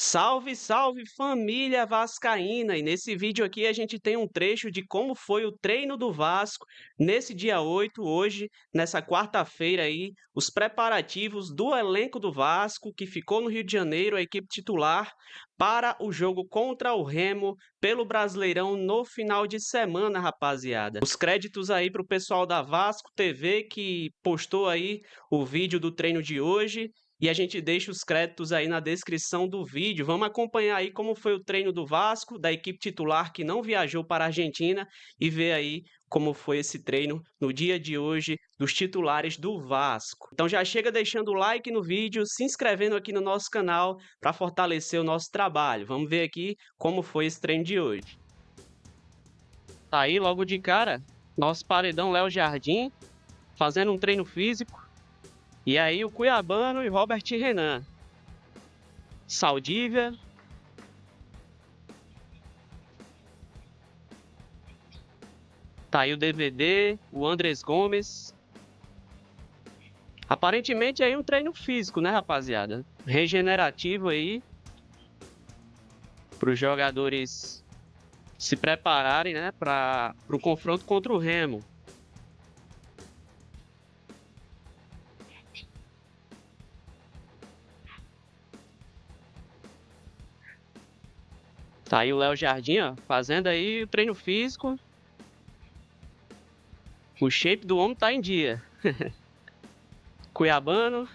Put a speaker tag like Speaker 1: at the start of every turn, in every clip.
Speaker 1: Salve, salve família vascaína! E nesse vídeo aqui a gente tem um trecho de como foi o treino do Vasco nesse dia 8, hoje, nessa quarta-feira aí, os preparativos do elenco do Vasco que ficou no Rio de Janeiro, a equipe titular, para o jogo contra o Remo pelo Brasileirão no final de semana, rapaziada. Os créditos aí para o pessoal da Vasco TV que postou aí o vídeo do treino de hoje. E a gente deixa os créditos aí na descrição do vídeo. Vamos acompanhar aí como foi o treino do Vasco, da equipe titular que não viajou para a Argentina, e ver aí como foi esse treino no dia de hoje dos titulares do Vasco. Então já chega deixando o like no vídeo, se inscrevendo aqui no nosso canal para fortalecer o nosso trabalho. Vamos ver aqui como foi esse treino de hoje. Tá aí logo de cara, nosso paredão Léo Jardim fazendo um treino físico. E aí o Cuiabano e Robert Renan. Saldívia. Tá aí o DVD, o Andrés Gomes. Aparentemente aí um treino físico, né, rapaziada? Regenerativo aí. Para os jogadores se prepararem, né, para o confronto contra o Remo. Tá aí o Léo Jardim, ó, fazendo aí o treino físico. O shape do homem tá em dia. Cuiabano.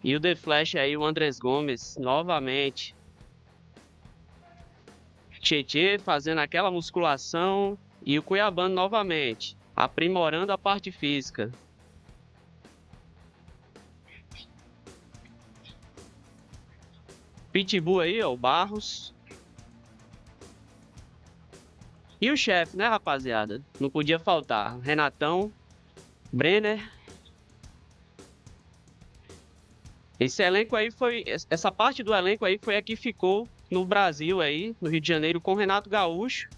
Speaker 1: E o The Flash aí, o Andrés Gomes, novamente. Tietê fazendo aquela musculação. E o Cuiabano novamente, aprimorando a parte física. Pitbull aí, ó, o Barros. E o chefe, né, rapaziada? Não podia faltar. Renatão, Brenner. Esse elenco aí foi... Essa parte do elenco aí foi a que ficou no Brasil aí, no Rio de Janeiro, com o Renato Gaúcho,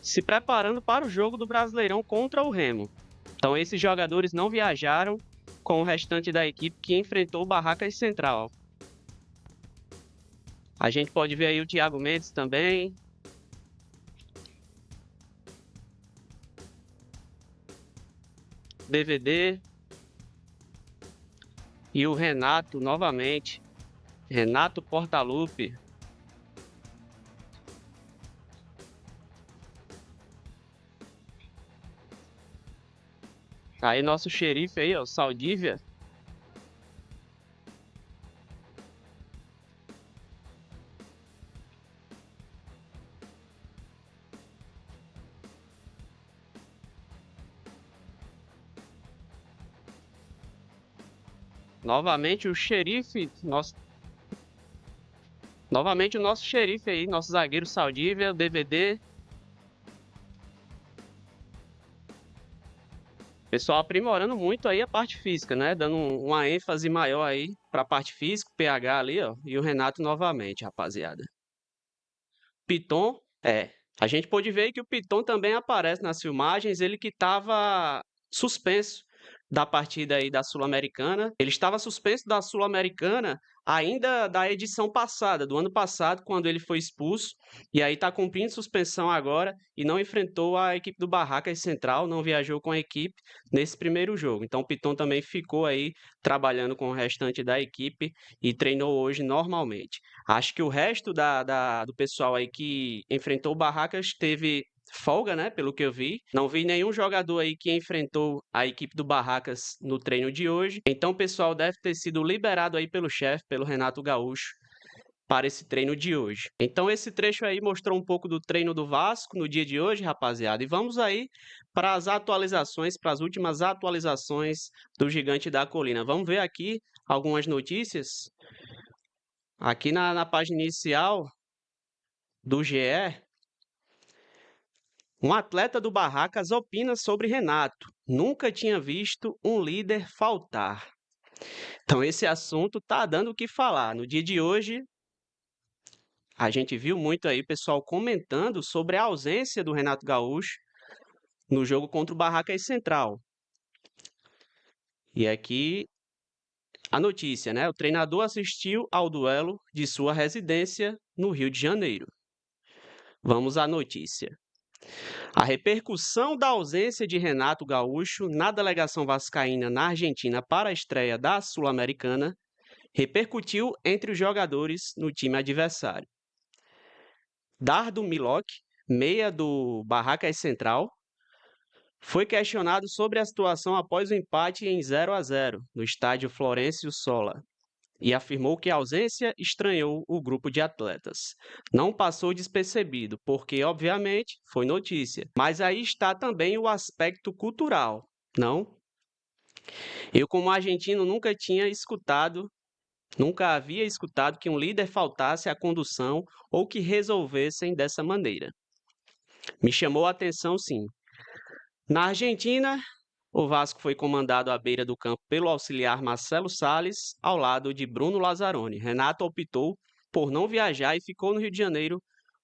Speaker 1: se preparando para o jogo do Brasileirão contra o Remo. Então esses jogadores não viajaram com o restante da equipe que enfrentou o Barracas Central. A gente pode ver aí o Thiago Mendes também. DVD. E o Renato novamente. Renato Portaluppi. Aí nosso xerife aí, ó, Saldívia. Novamente o xerife, novamente o nosso xerife aí, nosso zagueiro Saldívia, DVD. Pessoal aprimorando muito aí a parte física, né? Dando uma ênfase maior aí para a parte física, PH ali, ó. E o Renato novamente, rapaziada. Piton, a gente pôde ver que o Piton também aparece nas filmagens, ele que estava suspenso da partida aí da Sul-Americana. Ele estava suspenso da Sul-Americana ainda da edição passada, do ano passado, quando ele foi expulso, e aí está cumprindo suspensão agora e não enfrentou a equipe do Barracas Central, não viajou com a equipe nesse primeiro jogo. Então o Piton também ficou aí trabalhando com o restante da equipe e treinou hoje normalmente. Acho que o resto do pessoal aí que enfrentou o Barracas teve folga, né? Pelo que eu vi. Não vi nenhum jogador aí que enfrentou a equipe do Barracas no treino de hoje. Então o pessoal deve ter sido liberado aí pelo chefe, pelo Renato Gaúcho, para esse treino de hoje. Então esse trecho aí mostrou um pouco do treino do Vasco no dia de hoje, rapaziada. E vamos aí para as atualizações, para as últimas atualizações do Gigante da Colina. Vamos ver aqui algumas notícias. Aqui na página inicial do GE, um atleta do Barracas opina sobre Renato. Nunca tinha visto um líder faltar. Então esse assunto tá dando o que falar. No dia de hoje, a gente viu muito aí pessoal comentando sobre a ausência do Renato Gaúcho no jogo contra o Barracas Central. E aqui a notícia, né? O treinador assistiu ao duelo de sua residência no Rio de Janeiro. Vamos à notícia. A repercussão da ausência de Renato Gaúcho na delegação vascaína na Argentina para a estreia da Sul-Americana repercutiu entre os jogadores no time adversário. Dardo Milok, meia do Barracas Central, foi questionado sobre a situação após o empate em 0-0 no estádio Florencio Sola e afirmou que a ausência estranhou o grupo de atletas. Não passou despercebido, porque, obviamente, foi notícia. Mas aí está também o aspecto cultural, não? Eu, como argentino, nunca havia escutado que um líder faltasse à condução ou que resolvessem dessa maneira. Me chamou a atenção, sim. Na Argentina, o Vasco foi comandado à beira do campo pelo auxiliar Marcelo Salles, ao lado de Bruno Lazzaroni. Renato optou por não viajar e ficou no Rio de Janeiro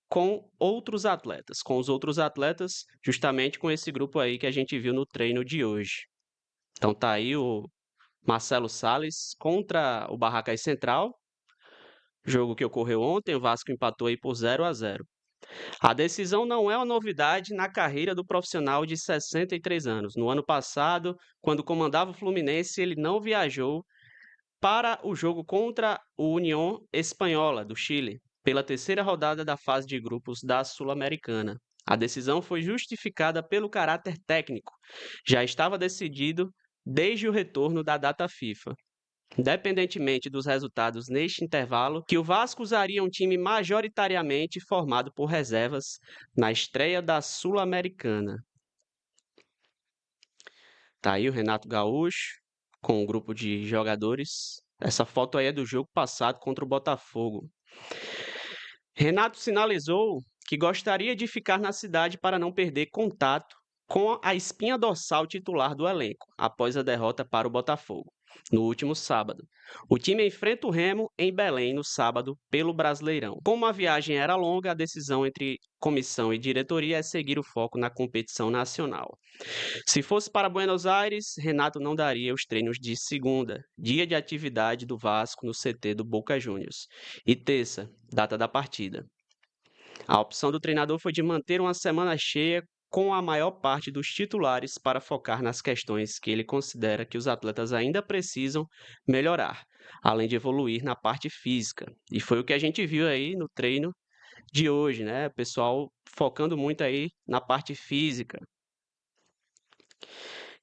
Speaker 1: com os outros atletas, justamente com esse grupo aí que a gente viu no treino de hoje. Então tá aí o Marcelo Salles contra o Barracas Central, jogo que ocorreu ontem, o Vasco empatou aí por 0-0. A decisão não é uma novidade na carreira do profissional de 63 anos. No ano passado, quando comandava o Fluminense, ele não viajou para o jogo contra o União Espanhola, do Chile, pela terceira rodada da fase de grupos da Sul-Americana. A decisão foi justificada pelo caráter técnico. Já estava decidido desde o retorno da data FIFA. Independentemente dos resultados neste intervalo, que o Vasco usaria um time majoritariamente formado por reservas na estreia da Sul-Americana. Tá aí o Renato Gaúcho com um grupo de jogadores. Essa foto aí é do jogo passado contra o Botafogo. Renato sinalizou que gostaria de ficar na cidade para não perder contato com a espinha dorsal titular do elenco, após a derrota para o Botafogo, no último sábado. O time enfrenta o Remo em Belém no sábado pelo Brasileirão. Como a viagem era longa, a decisão entre comissão e diretoria é seguir o foco na competição nacional. Se fosse para Buenos Aires, Renato não daria os treinos de segunda, dia de atividade do Vasco no CT do Boca Juniors, e terça, data da partida. A opção do treinador foi de manter uma semana cheia com a maior parte dos titulares para focar nas questões que ele considera que os atletas ainda precisam melhorar, além de evoluir na parte física. E foi o que a gente viu aí no treino de hoje, né? O pessoal focando muito aí na parte física.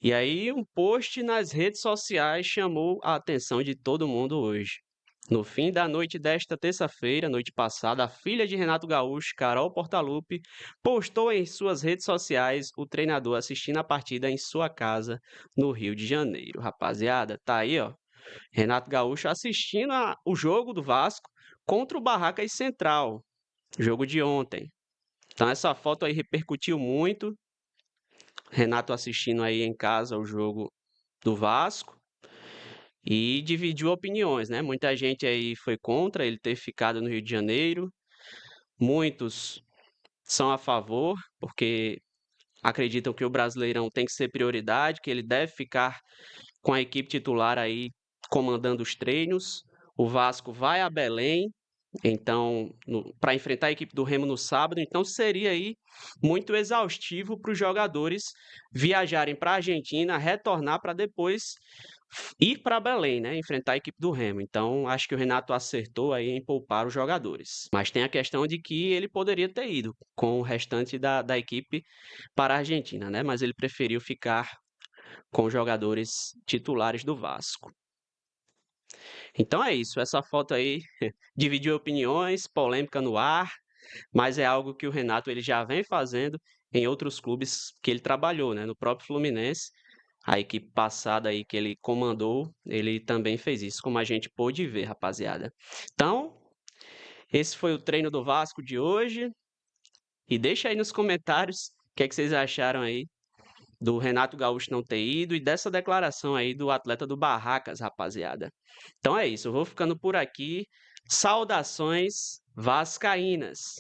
Speaker 1: E aí, um post nas redes sociais chamou a atenção de todo mundo hoje. No fim da noite desta terça-feira, noite passada, a filha de Renato Gaúcho, Carol Portaluppi, postou em suas redes sociais o treinador assistindo a partida em sua casa no Rio de Janeiro. Rapaziada, tá aí, ó. Renato Gaúcho assistindo o jogo do Vasco contra o Barracas Central, jogo de ontem. Então essa foto aí repercutiu muito. Renato assistindo aí em casa o jogo do Vasco e dividiu opiniões, né? Muita gente aí foi contra ele ter ficado no Rio de Janeiro, muitos são a favor, porque acreditam que o Brasileirão tem que ser prioridade, que ele deve ficar com a equipe titular aí comandando os treinos. O Vasco vai a Belém, então, para enfrentar a equipe do Remo no sábado, então seria aí muito exaustivo para os jogadores viajarem para a Argentina, retornar para depois ir para Belém, né, enfrentar a equipe do Remo. Então, acho que o Renato acertou aí em poupar os jogadores. Mas tem a questão de que ele poderia ter ido com o restante da equipe para a Argentina, né, mas ele preferiu ficar com os jogadores titulares do Vasco. Então é isso, essa foto aí dividiu opiniões, polêmica no ar, mas é algo que o Renato ele já vem fazendo em outros clubes que ele trabalhou, né? No próprio Fluminense, a equipe passada aí que ele comandou, ele também fez isso, como a gente pôde ver, rapaziada. Então, esse foi o treino do Vasco de hoje. E deixa aí nos comentários o que é que vocês acharam aí do Renato Gaúcho não ter ido e dessa declaração aí do atleta do Barracas, rapaziada. Então é isso, eu vou ficando por aqui. Saudações vascaínas.